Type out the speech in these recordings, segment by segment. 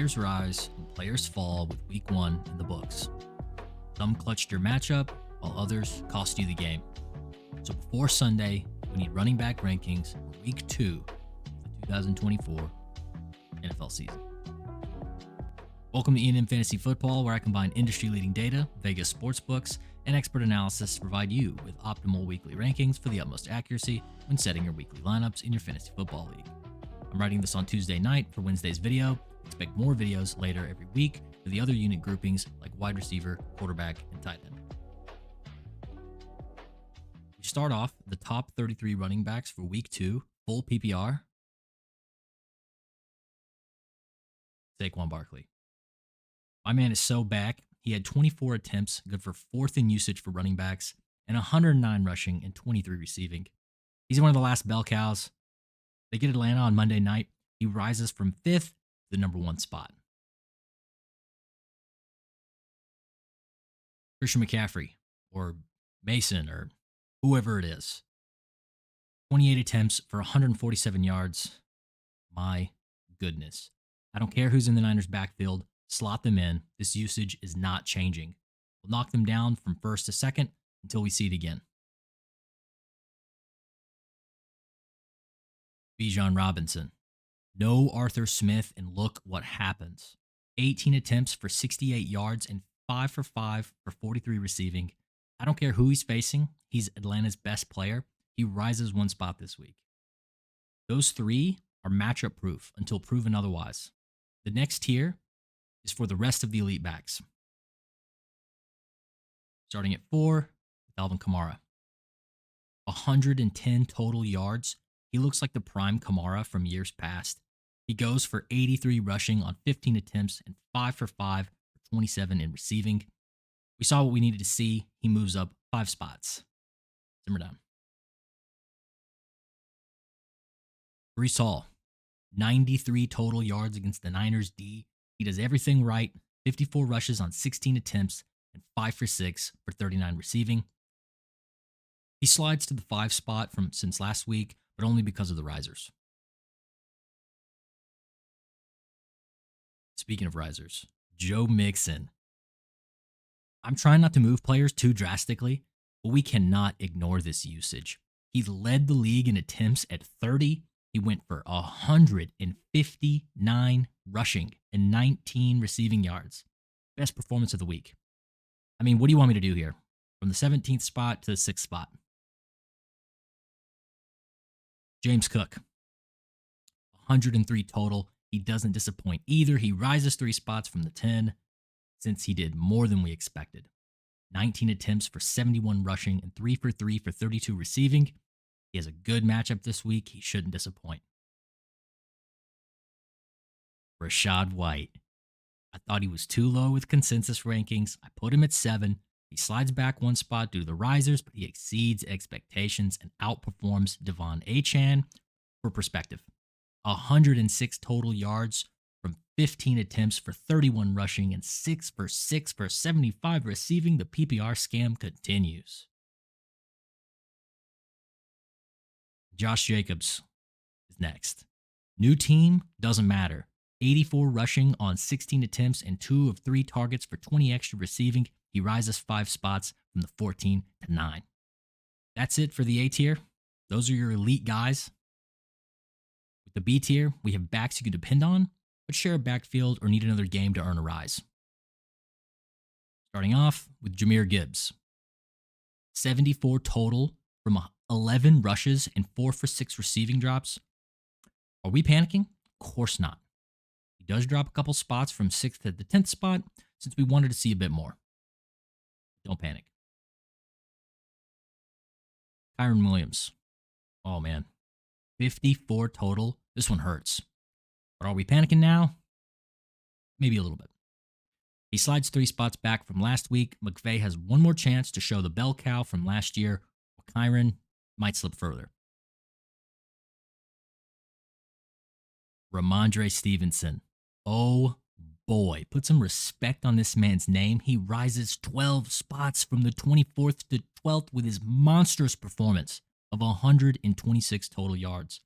players rise and players fall with week 1 in the books. Some clutched your matchup, while others cost you the game. So before Sunday, we need running back rankings for week 2 of the 2024 NFL season. Welcome to E&M Fantasy Football, where I combine industry-leading data, Vegas sportsbooks, and expert analysis to provide you with optimal weekly rankings for the utmost accuracy when setting your weekly lineups in your fantasy football league. I'm writing this on Tuesday night for Wednesday's video. Expect more videos later every week for the other unit groupings like wide receiver, quarterback, and tight end. We start off the top 33 running backs for week 2, full PPR. Saquon Barkley. My man is so back. He had 24 attempts, good for 4th in usage for running backs, and 109 rushing and 23 receiving. He's one of the last bell cows. They get Atlanta on Monday night. He rises from 5th to the number 1 spot. Christian McCaffrey, or Mason, or whoever it is. 28 attempts for 147 yards. My goodness. I don't care who's in the Niners' backfield. Slot them in. This usage is not changing. We'll knock them down from 1st to 2nd until we see it again. Bijan Robinson. No Arthur Smith, and look what happens. 18 attempts for 68 yards and 5 for 5 for 43 receiving. I don't care who he's facing. He's Atlanta's best player. He rises 1 spot this week. Those 3 are matchup proof until proven otherwise. The next tier is for the rest of the elite backs. Starting at 4, with Alvin Kamara. 110 total yards. He looks like the prime Kamara from years past. He goes for 83 rushing on 15 attempts and 5 for 5 for 27 in receiving. We saw what we needed to see. He moves up 5 spots. Simmer down. Breece Hall. 93 total yards against the Niners D. He does everything right. 54 rushes on 16 attempts and 5 for 6 for 39 receiving. He slides to the 5 spot from since last week, but only because of the risers. Speaking of risers, Joe Mixon. I'm trying not to move players too drastically, but we cannot ignore this usage. He led the league in attempts at 30. He went for 159 rushing and 19 receiving yards. Best performance of the week. I mean, what do you want me to do here? From the 17th spot to the 6th spot. James Cook. 103 total. He doesn't disappoint either. He rises 3 spots from the 10 since he did more than we expected. 19 attempts for 71 rushing and 3 for 3 for 32 receiving. He has a good matchup this week. He shouldn't disappoint. Rachaad White. I thought he was too low with consensus rankings. I put him at 7. He slides back 1 spot due to the risers, but he exceeds expectations and outperforms Devon Achane. For perspective, 106 total yards from 15 attempts for 31 rushing and 6 for 6 for 75 receiving. The PPR scam continues. Josh Jacobs is next. New team, doesn't matter. 84 rushing on 16 attempts and 2 of 3 targets for 20 extra receiving. He rises 5 spots from the 14 to 9. That's it for the A tier. Those are your elite guys. With the B tier, we have backs you can depend on, but share a backfield or need another game to earn a rise. Starting off with Jahmyr Gibbs. 74 total from 11 rushes and 4 for 6 receiving drops. Are we panicking? Of course not. He does drop a couple spots from 6th to the 10th spot since we wanted to see a bit more. Don't panic. Kyren Williams. Oh man. 54 total. This one hurts. But are we panicking now? Maybe a little bit. He slides 3 spots back from last week. McVay has one more chance to show the bell cow from last year. Kyren might slip further. Ramondre Stevenson. Oh boy, put some respect on this man's name. He rises 12 spots from the 24th to 12th with his monstrous performance of 126 total yards.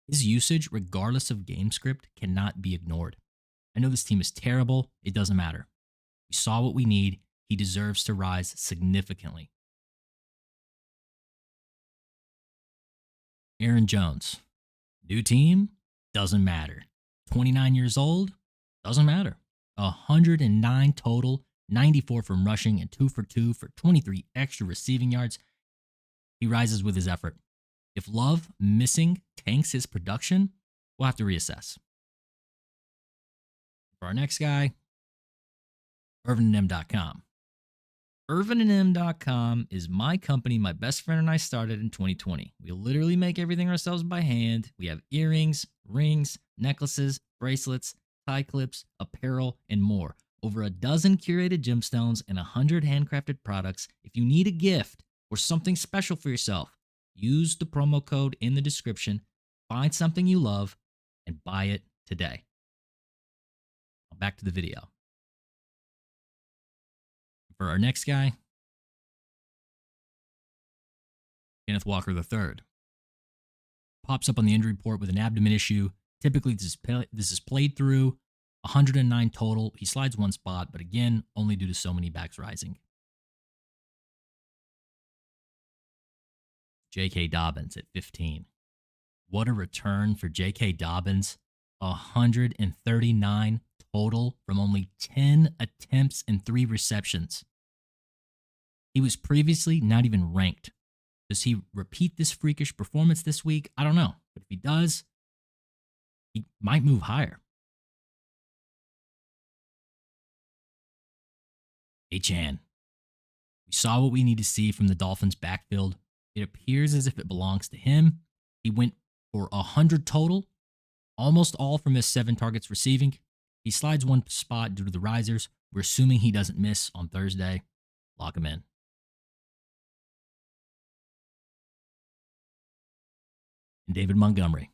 His usage, regardless of game script, cannot be ignored. I know this team is terrible. It doesn't matter. We saw what we need. He deserves to rise significantly. Aaron Jones. New team? Doesn't matter. 29 years old? Doesn't matter. 109 total, 94 from rushing, and 2 for 2 for 23 extra receiving yards. He rises with his effort. If Love missing tanks his production, we'll have to reassess. For our next guy, ErvinandM.com. ErvinandM.com is my company my best friend and I started in 2020. We literally make everything ourselves by hand. We have earrings, rings, necklaces, bracelets, tie clips, apparel, and more. Over a dozen curated gemstones and 100 handcrafted products. If you need a gift or something special for yourself, use the promo code in the description, find something you love, and buy it today. Now back to the video. For our next guy, Kenneth Walker III. Pops up on the injury report with an abdomen issue. Typically, this is played through. 109 total. He slides one spot, but again, only due to so many backs rising. J.K. Dobbins at 15. What a return for J.K. Dobbins. 139 total from only 10 attempts and 3 receptions. He was previously not even ranked. Does he repeat this freakish performance this week? I don't know. But if he does, he might move higher. H.N. We saw what we need to see from the Dolphins' backfield. It appears as if it belongs to him. He went for 100 total, almost all from his 7 targets receiving. He slides one spot due to the risers. We're assuming he doesn't miss on Thursday. Lock him in. And David Montgomery.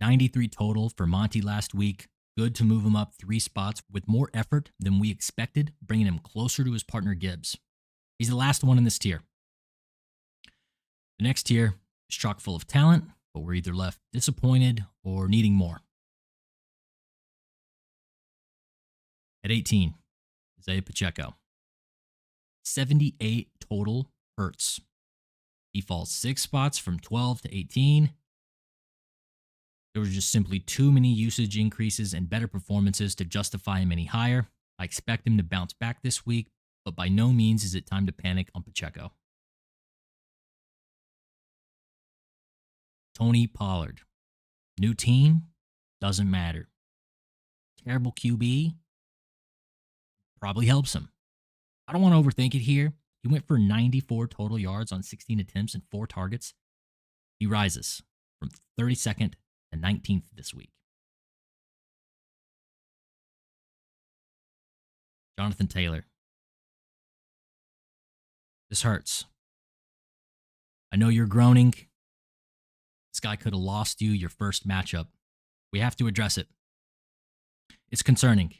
93 total for Monty last week. Good to move him up 3 spots with more effort than we expected, bringing him closer to his partner Gibbs. He's the last one in this tier. The next tier is chock full of talent, but we're either left disappointed or needing more. At 18, Isaiah Pacheco. 78 total hurts. He falls 6 spots from 12 to 18. There was just simply too many usage increases and better performances to justify him any higher. I expect him to bounce back this week, but by no means is it time to panic on Pacheco. Tony Pollard. New team? Doesn't matter. Terrible QB? Probably helps him. I don't want to overthink it here. He went for 94 total yards on 16 attempts and 4 targets. He rises from 32nd to 19th this week. Jonathan Taylor. This hurts. I know you're groaning. This guy could have lost you your first matchup. We have to address it. It's concerning.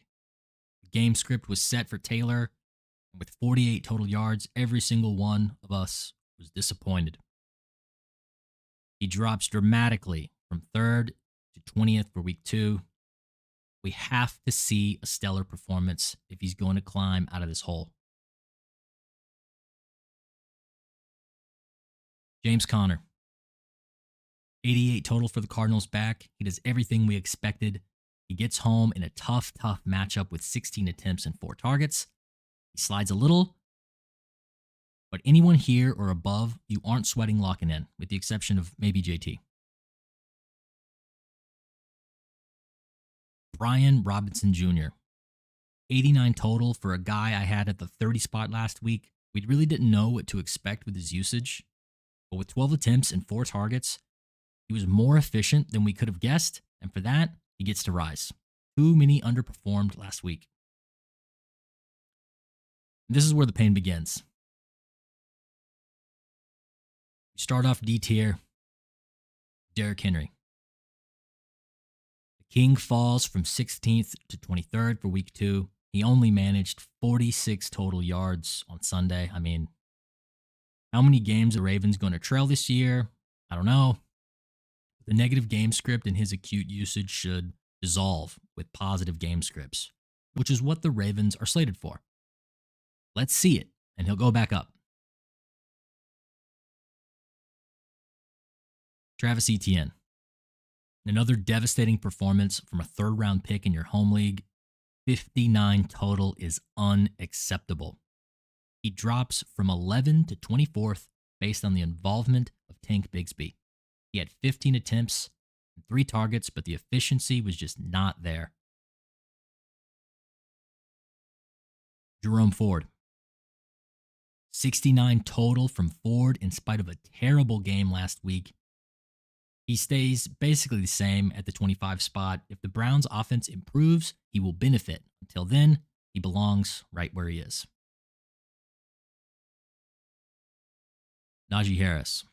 The game script was set for Taylor. With 48 total yards, every single one of us was disappointed. He drops dramatically from 3rd to 20th for week 2. We have to see a stellar performance if he's going to climb out of this hole. James Conner. 88 total for the Cardinals back. He does everything we expected. He gets home in a tough matchup with 16 attempts and 4 targets. He slides a little, but anyone here or above, you aren't sweating locking in, with the exception of maybe JT. Brian Robinson Jr. 89 total for a guy I had at the 30 spot last week. We really didn't know what to expect with his usage, but with 12 attempts and 4 targets, he was more efficient than we could have guessed, and for that, he gets to rise. Too many underperformed last week. This is where the pain begins. You start off D tier, Derrick Henry. The King falls from 16th to 23rd for week 2. He only managed 46 total yards on Sunday. I mean, how many games are the Ravens going to trail this year? I don't know. The negative game script and his acute usage should dissolve with positive game scripts, which is what the Ravens are slated for. Let's see it, and he'll go back up. Travis Etienne. Another devastating performance from a third-round pick in your home league. 59 total is unacceptable. He drops from 11 to 24th based on the involvement of Tank Bigsby. He had 15 attempts and 3 targets, but the efficiency was just not there. Jerome Ford. 69 total from Ford in spite of a terrible game last week. He stays basically the same at the 25 spot. If the Browns' offense improves, he will benefit. Until then, he belongs right where he is. Najee Harris.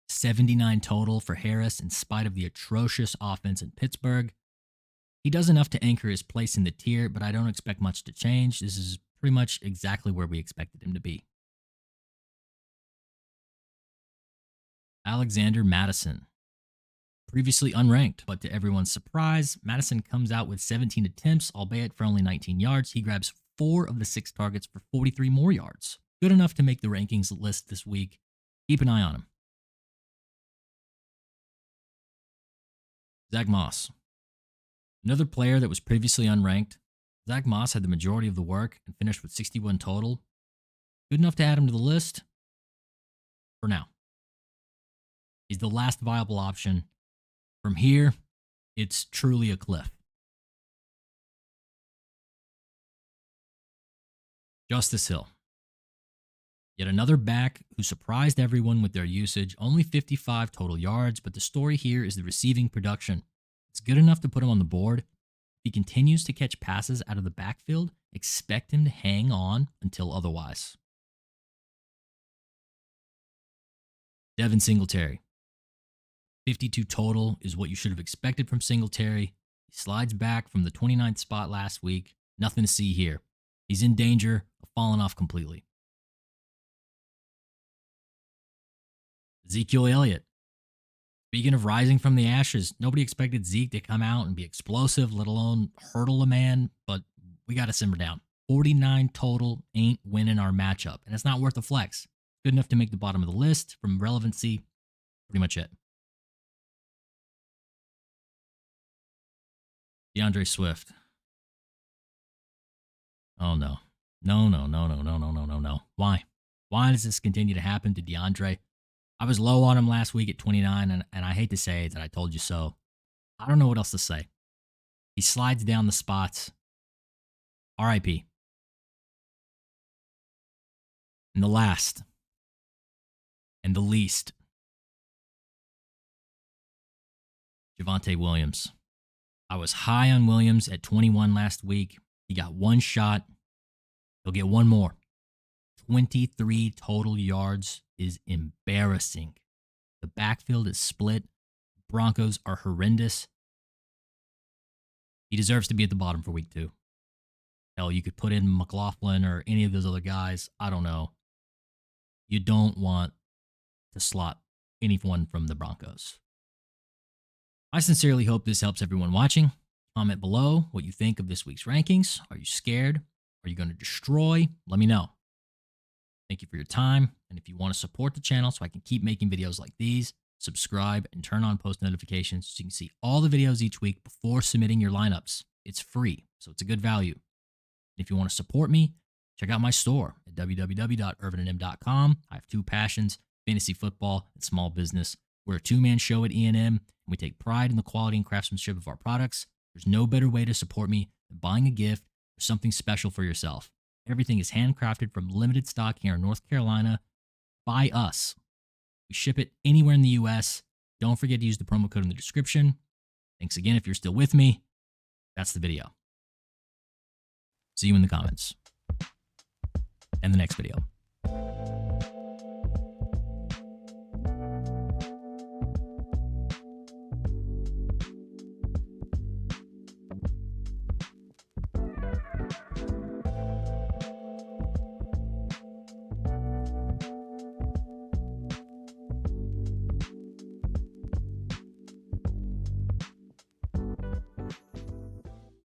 79 total for Harris in spite of the atrocious offense in Pittsburgh. He does enough to anchor his place in the tier, but I don't expect much to change. This is pretty much exactly where we expected him to be. Alexander Madison. Previously unranked, but to everyone's surprise, Madison comes out with 17 attempts, albeit for only 19 yards. He grabs 4 of the 6 targets for 43 more yards. Good enough to make the rankings list this week. Keep an eye on him. Zach Moss. Another player that was previously unranked. Zach Moss had the majority of the work and finished with 61 total. Good enough to add him to the list for now. He's the last viable option. From here, it's truly a cliff. Justice Hill. Yet another back who surprised everyone with their usage. Only 55 total yards, but the story here is the receiving production. It's good enough to put him on the board. If he continues to catch passes out of the backfield, expect him to hang on until otherwise. Devin Singletary. 52 total is what you should have expected from Singletary. He slides back from the 29th spot last week. Nothing to see here. He's in danger of falling off completely. Ezekiel Elliott. Speaking of rising from the ashes, nobody expected Zeke to come out and be explosive, let alone hurdle a man, but we got to simmer down. 49 total ain't winning our matchup, and it's not worth a flex. Good enough to make the bottom of the list. From relevancy, pretty much it. DeAndre Swift. Oh, no. No. Why? Why does this continue to happen to DeAndre? I was low on him last week at 29, and I hate to say that I told you so. I don't know what else to say. He slides down the spots. RIP. And the last, and the least, Javonte Williams. I was high on Williams at 21 last week. He got one shot. He'll get one more. 23 total yards is embarrassing. The backfield is split. Broncos are horrendous. He deserves to be at the bottom for week 2. Hell, you could put in McLaughlin or any of those other guys. I don't know. You don't want to slot anyone from the Broncos. I sincerely hope this helps everyone watching. Comment below what you think of this week's rankings. Are you scared? Are you going to destroy? Let me know. Thank you for your time. And if you want to support the channel so I can keep making videos like these, subscribe and turn on post notifications so you can see all the videos each week before submitting your lineups. It's free, so it's a good value. And if you want to support me, check out my store at www.ervinandm.com. I have 2 passions, fantasy football and small business. We're a 2-man show at E&M, and we take pride in the quality and craftsmanship of our products. There's no better way to support me than buying a gift or something special for yourself. Everything is handcrafted from limited stock here in North Carolina by us. We ship it anywhere in the U.S. Don't forget to use the promo code in the description. Thanks again if you're still with me. That's the video. See you in the comments and the next video.